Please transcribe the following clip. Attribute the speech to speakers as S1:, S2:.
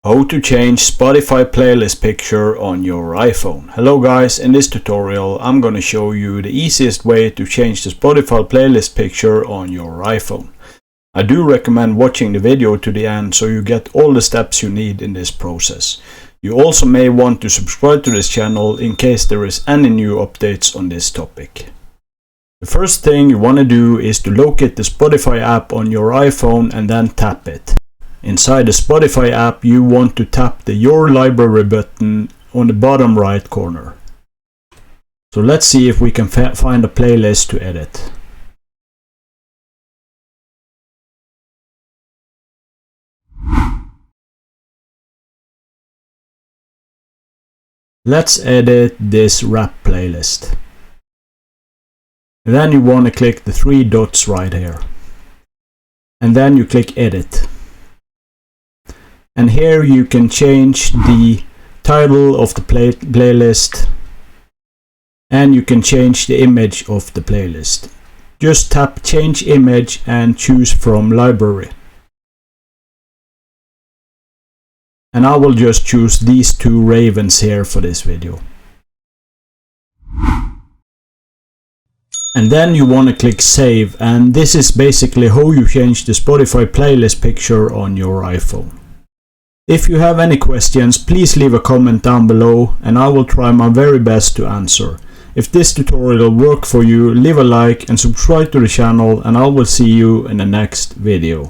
S1: How to change Spotify playlist picture on your iPhone. Hello guys, in this tutorial I'm gonna show you the easiest way to change the Spotify playlist picture on your iPhone. I do recommend watching the video to the end so you get all the steps you need in this process. You also may want to subscribe to this channel in case there is any new updates on this topic. The first thing you want to do is to locate the Spotify app on your iPhone and then tap it. Inside the Spotify app, you want to tap the Your Library button on the bottom right corner. So let's see if we can find a playlist to edit. Let's edit this rap playlist. And then you want to click the three dots right here. And then you click edit. And here you can change the title of the playlist, and you can change the image of the playlist. Just tap change image and choose from library. And I will just choose these two ravens here for this video. And then you want to click save, and this is basically how you change the Spotify playlist picture on your iPhone. If you have any questions, please leave a comment down below and I will try my very best to answer. If this tutorial worked for you, leave a like and subscribe to the channel, and I will see you in the next video.